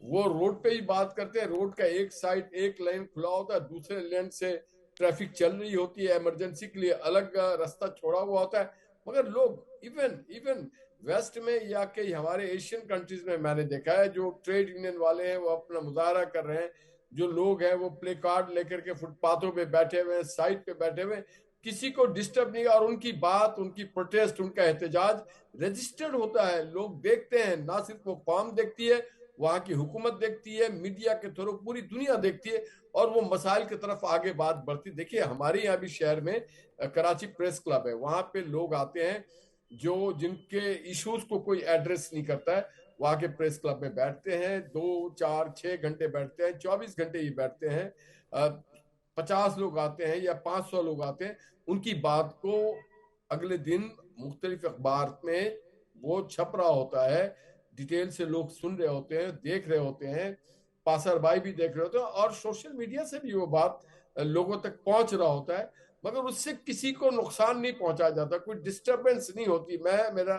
وہ روڈ پہ ہی بات کرتے ہیں. روڈ کا ایک سائڈ ایک لائن کھلا ہوتا ہے، دوسرے لائن سے ٹریفک چل رہی ہوتی ہے، ایمرجنسی کے لیے الگ راستہ چھوڑا ہوا ہوتا ہے. مگر لوگ ایون ویسٹ میں یا کہ ہمارے ایشین کنٹریز میں میں نے دیکھا ہے جو ٹریڈ یونین والے ہیں وہ اپنا مظاہرہ کر رہے ہیں، جو لوگ ہیں وہ پلے کارڈ لے کر کے فٹ پاتھوں پہ بیٹھے ہوئے ہیں، سائڈ پہ بیٹھے ہوئے ہیں، کسی کو ڈسٹرب نہیں. اور ان کی بات، ان کی پروٹیسٹ، ان کا احتجاج رجسٹرڈ ہوتا ہے، لوگ دیکھتے ہیں. نہ صرف وہ قوم دیکھتی ہے، وہاں کی حکومت دیکھتی ہے، میڈیا کے تھرو پوری دنیا دیکھتی ہے، اور وہ مسائل کی طرف آگے بات بڑھتی. دیکھیے ہمارے یہاں بھی شہر میں کراچی پریس کلب ہے، وہاں پہ لوگ آتے ہیں جن کے ایشوز کو کوئی ایڈریس نہیں کرتا ہے، وہاں کے پریس کلب میں بیٹھتے ہیں، 2 4 6 گھنٹے بیٹھتے ہیں، 24 گھنٹے ہی بیٹھتے ہیں. 50 لوگ آتے ہیں یا 500 لوگ آتے ہیں، ان کی بات کو اگلے دن مختلف اخبار میں وہ چھپ رہا ہوتا ہے، ڈیٹیل سے لوگ سن رہے ہوتے ہیں، دیکھ رہے ہوتے ہیں، پاسر بائی بھی دیکھ رہے ہوتے ہیں، اور سوشل میڈیا سے بھی وہ بات لوگوں تک پہنچ رہا ہوتا ہے. مگر اس سے کسی کو نقصان نہیں پہنچایا جاتا، کوئی ڈسٹربنس نہیں ہوتی. میرا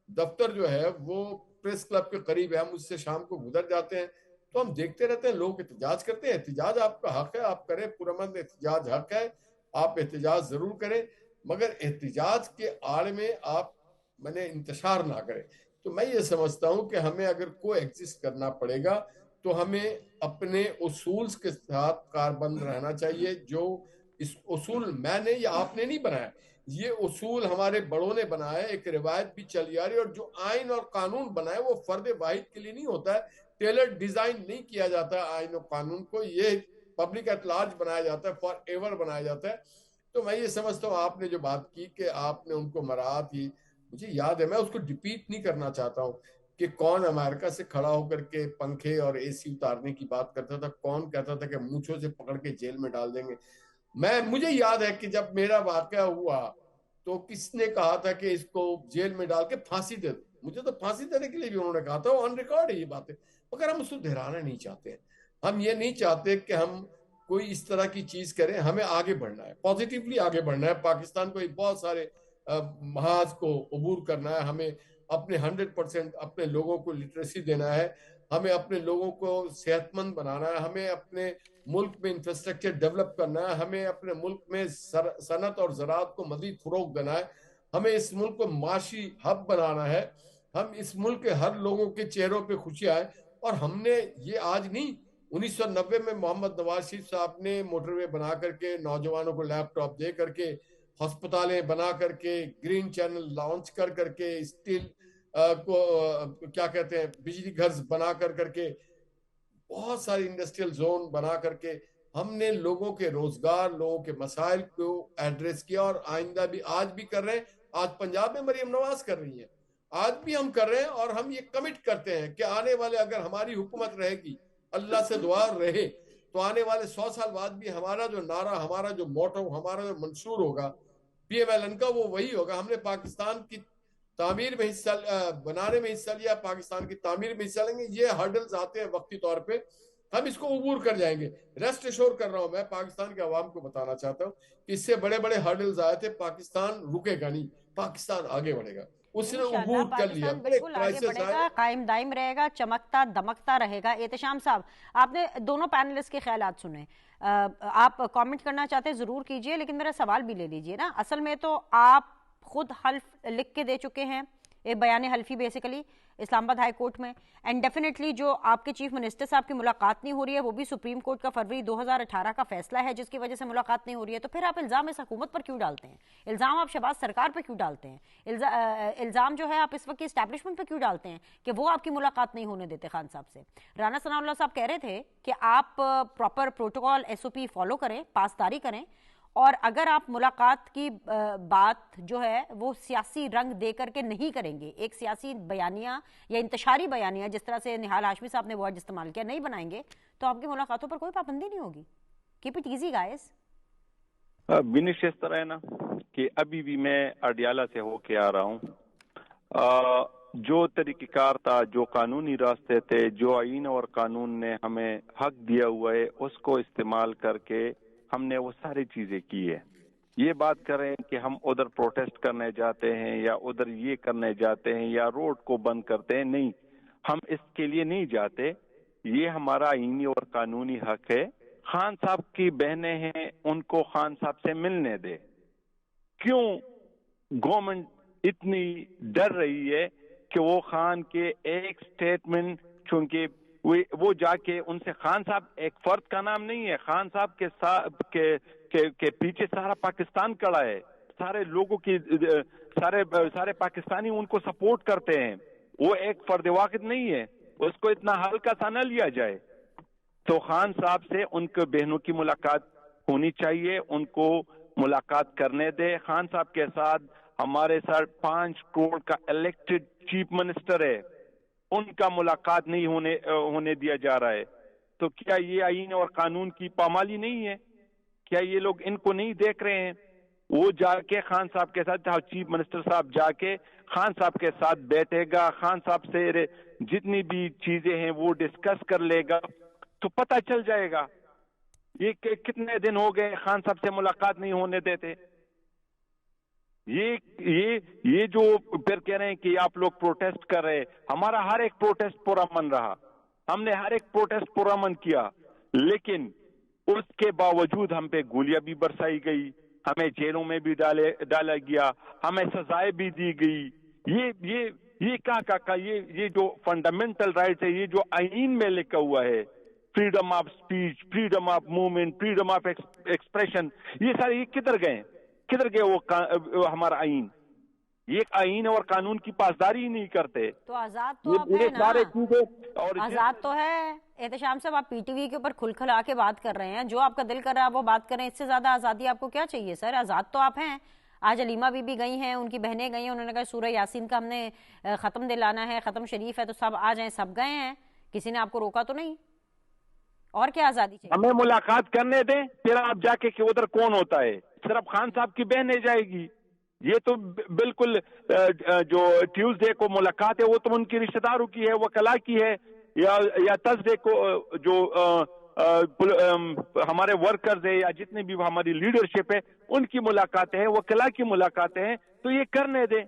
دفتر جو ہے وہ پریس کلب کے قریب ہے، ہم اس سے شام کو گزر جاتے ہیں تو ہم دیکھتے رہتے ہیں لوگ احتجاج کرتے ہیں. احتجاج آپ کا حق ہے، آپ کریں، پرامن احتجاج حق ہے، آپ احتجاج ضرور کریں، مگر احتجاج کے آڑ میں آپ انتشار نہ کریں. تو میں یہ سمجھتا ہوں کہ ہمیں اگر کو ایگزسٹ کرنا پڑے گا تو ہمیں اپنے اصول کے ساتھ کاربند رہنا چاہیے. جو اس اصول میں نے یا آپ نے نہیں بنایا، یہ اصول ہمارے بڑوں نے بنایا ہے، ایک روایت بھی چلی آ رہی ہے. اور جو آئین اور قانون بنائے وہ فرد واحد کے لیے نہیں ہوتا ہے، ٹیلر ڈیزائن نہیں کیا جاتا آئین و قانون کو، یہ پبلک ایٹ لارج بنایا جاتا ہے، فار ایور بنایا جاتا ہے. تو میں یہ سمجھتا ہوں آپ نے جو بات کی کہ آپ نے ان کو مراعات ہی، مجھے یاد ہے، میں اس کو ڈپیٹ نہیں کرنا چاہتا ہوں کہ کون امریکہ سے کھڑا ہو کر کے پنکھے اور اے سی اتارنے کی بات کرتا تھا، کون کہتا تھا کہ مونچھوں سے پکڑ کے جیل میں ڈال دیں گے. مجھے یاد ہے کہ جب میرا واقعہ ہوا تو کس نے کہا تھا کہ اس کو جیل میں ڈال کے پھانسی دے دو. مجھے تو پھانسی دینے کے لیے بھی انہوں نے کہا تھا، آن ریکارڈ ہے یہ باتیں. مگر ہم اس کو دہرانا نہیں چاہتے ہیں. ہم یہ نہیں چاہتے کہ ہم کوئی اس طرح کی چیز کریں. ہمیں آگے بڑھنا ہے، پازیٹیولی آگے بڑھنا ہے. پاکستان کو بہت سارے محاذ کو عبور کرنا ہے. ہمیں اپنے 100% اپنے لوگوں کو لٹریسی دینا ہے، ہمیں اپنے لوگوں کو صحت مند بنانا ہے، ہمیں اپنے ملک میں انفراسٹرکچر ڈیولپ کرنا ہے، ہمیں اپنے ملک میں صنعت اور زراعت کو مزید فروغ دینا ہے، ہمیں اس ملک کو معاشی ہب بنانا ہے، ہم اس ملک کے ہر لوگوں کے چہروں پہ خوشی آئے. اور ہم نے یہ آج نہیں، 1990 میں محمد نواز شریف صاحب نے موٹر وے بنا کر کے، نوجوانوں کو لیپ ٹاپ دے کر کے، ہسپتالیں بنا کر کے، گرین چینل لانچ کر کے، اسٹیل کو کیا کہتے ہیں بجلی گھر بنا کر کے، بہت ساری انڈسٹریل زون بنا کر کے ہم نے لوگوں کے روزگار، لوگوں کے مسائل کو ایڈریس کیا، اور آئندہ بھی آج بھی کر رہے ہیں. آج پنجاب میں مریم نواز کر رہی ہیں، آج بھی ہم کر رہے ہیں، اور ہم یہ کمٹ کرتے ہیں کہ آنے والے اگر ہماری حکومت رہے گی، اللہ سے دعا رہے، تو آنے والے 100 سال بعد بھی ہمارا جو نعرہ، ہمارا جو موٹو، ہمارا جو منشور ہوگا PMLN کا، وہ وہی ہوگا. ہم نے پاکستان کی تعمیر میں حصہ بنانے میں حصہ لیا، پاکستان کی تعمیر میں حصہ لیں گے. یہ ہرڈلز آتے ہیں وقتی طور پہ، ہم اس کو عبور کر جائیں گے. ریسٹ ایشور کر رہا ہوں، میں پاکستان کے عوام کو بتانا چاہتا ہوں کہ اس سے بڑے بڑے ہرڈلز آئے تھے، پاکستان رکے گا نہیں، پاکستان آگے بڑھے گا. اس نے انشاءاللہ عبور کر لیا. پاکستان بالکل آگے بڑھے گا، قائم دائم رہے گا، چمکتا دمکتا رہے گا. احتشام صاحب، آپ نے دونوں پینلسٹ کے خیالات سنے، آپ کامنٹ کرنا چاہتے ہیں ضرور کیجئے، لیکن میرا سوال بھی لے لیجئے نا. اصل میں تو آپ خود حلف لکھ کے دے چکے ہیں، ایک بیان حلفی بیسیکلی اسلام آباد ہائی کورٹ میں، اینڈ ڈیفینیٹلی جو آپ کے چیف منسٹر صاحب کی ملاقات نہیں ہو رہی ہے، وہ بھی سپریم کورٹ کا فروری 2018 کا فیصلہ ہے جس کی وجہ سے ملاقات نہیں ہو رہی ہے. تو پھر آپ الزام اس حکومت پر کیوں ڈالتے ہیں؟ الزام آپ شہباز سرکار پر کیوں ڈالتے ہیں؟ الزام جو ہے آپ اس وقت کی اسٹیبلشمنٹ پہ کیوں ڈالتے ہیں کہ وہ آپ کی ملاقات نہیں ہونے دیتے خان صاحب سے؟ رانا ثناء اللہ صاحب کہہ رہے تھے کہ آپ پراپر پروٹوکول SOP فالو کریں، پاسداری کریں، اور اگر آپ ملاقات کی بات جو ہے وہ سیاسی رنگ دے کر کے نہیں کریں گے، ایک سیاسی بیانیہ یا انتشاری بیانیہ جس طرح سے نہال ہاشمی صاحب نے ورڈ استعمال کیا، نہیں بنائیں گے تو آپ کی ملاقاتوں پر کوئی پابندی نہیں ہوگی. Keep it easy guys. بنش اس طرح ہے نا کہ ابھی بھی میں اڈیالہ سے ہو کے آ رہا ہوں. جو طریقہ کار تھا، جو قانونی راستے تھے، جو آئین اور قانون نے ہمیں حق دیا ہوا ہے، اس کو استعمال کر کے ہم نے وہ ساری چیزیں کی ہے. یہ بات کریں کہ ہم ادھر پروٹیسٹ کرنے جاتے ہیں یا ادھر یہ کرنے جاتے ہیں یا روڈ کو بند کرتے ہیں، نہیں، ہم اس کے لیے نہیں جاتے. یہ ہمارا آئینی اور قانونی حق ہے. خان صاحب کی بہنیں ہیں، ان کو خان صاحب سے ملنے دے. کیوں گورنمنٹ اتنی ڈر رہی ہے کہ وہ خان کے ایک سٹیٹمنٹ، چونکہ وہ جا کے ان سے، خان صاحب ایک فرد کا نام نہیں ہے، خان صاحب کے پیچھے سارا پاکستان کھڑا ہے، سارے لوگوں کی سارے پاکستانی ان کو سپورٹ کرتے ہیں. وہ ایک فرد واحد نہیں ہے، اس کو اتنا ہلکا سا نہ لیا جائے. تو خان صاحب سے ان کے بہنوں کی ملاقات ہونی چاہیے، ان کو ملاقات کرنے دے. خان صاحب کے ساتھ ہمارے ساتھ 5 کروڑ کا الیکٹڈ چیف منسٹر ہے، ان کا ملاقات نہیں ہونے دیا جا رہا ہے. تو کیا یہ آئین اور قانون کی پامالی نہیں ہے؟ کیا یہ لوگ ان کو نہیں دیکھ رہے ہیں؟ وہ جا کے خان صاحب کے ساتھ، چیف منسٹر صاحب جا کے خان صاحب کے ساتھ بیٹھے گا، خان صاحب سے جتنی بھی چیزیں ہیں وہ ڈسکس کر لے گا، تو پتہ چل جائے گا. یہ کتنے دن ہو گئے خان صاحب سے ملاقات نہیں ہونے دیتے. یہ جو پھر کہہ رہے ہیں کہ آپ لوگ پروٹیسٹ کر رہے، ہمارا ہر ایک پروٹیسٹ پرامن رہا، ہم نے ہر ایک پروٹیسٹ پرامن کیا، لیکن اس کے باوجود ہم پہ گولیاں بھی برسائی گئی، ہمیں جیلوں میں بھی ڈالا گیا، ہمیں سزائیں بھی دی گئی. یہ کا یہ جو فنڈامنٹل رائٹس ہے، یہ جو آئین میں لکھا ہوا ہے، freedom of speech, freedom of movement, freedom of expression, یہ سارے یہ کدھر گئے وہ ہمارا آئین؟ یہ آئین اور قانون کی پاسداری ہی نہیں کرتے. تو آزاد تو آپ ہیں نا، اور آزاد تو ہے. احتشام صاحب، آپ PTV کے اوپر کھل کھلا کے بات کر رہے ہیں، جو آپ کا دل کر رہا ہے وہ بات کریں، اس سے زیادہ آزادی آپ کو کیا چاہیے سر؟ آزاد تو آپ ہیں. آج علیمہ بی گئی ہیں، ان کی بہنیں گئی ہیں، انہوں نے کہا سورہ یاسین کا ہم نے ختم دلانا ہے، ختم شریف ہے، تو سب آ جائیں، سب گئے ہیں، کسی نے آپ کو روکا تو نہیں. اور کیا آزادی چاہیے؟ ہمیں ملاقات کرنے دیں، پھر آپ جا کے کہ ادھر کون ہوتا ہے؟ صرف خان صاحب کی بہنیں جائے گی. یہ تو بالکل جو ٹیوزڈے کو ملاقات ہے وہ تو ان کی رشتہ داروں کی ہے، وکلاء کی ہے، یا تھرسڈے کو جو ہمارے ورکرز ہے یا جتنے بھی ہماری لیڈرشپ ہے ان کی ملاقاتیں ہیں، وکلاء کی ملاقاتیں ہیں. تو یہ کرنے دیں،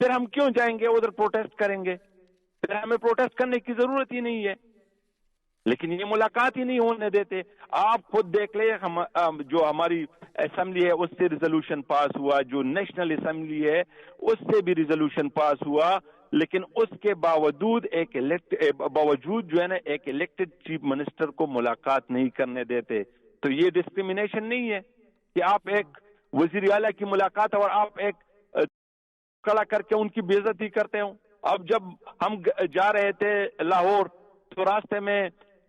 پھر ہم کیوں جائیں گے ادھر پروٹیسٹ کریں گے؟ پھر ہمیں پروٹیسٹ کرنے کی ضرورت ہی نہیں ہے. لیکن یہ ملاقات ہی نہیں ہونے دیتے. آپ خود دیکھ لیں، جو ہماری اسمبلی ہے اس سے ریزولوشن پاس ہوا، جو نیشنل اسمبلی ہے اس سے بھی ریزولوشن پاس ہوا، لیکن اس کے باوجود جو ہے نا ایک الیکٹڈ چیف منسٹر کو ملاقات نہیں کرنے دیتے. تو یہ ڈسکریمنیشن نہیں ہے کہ آپ ایک وزیر اعلیٰ کی ملاقات اور آپ ایک کھڑا کر کے ان کی بے عزتی کرتے ہو. اب جب ہم جا رہے تھے لاہور تو راستے میں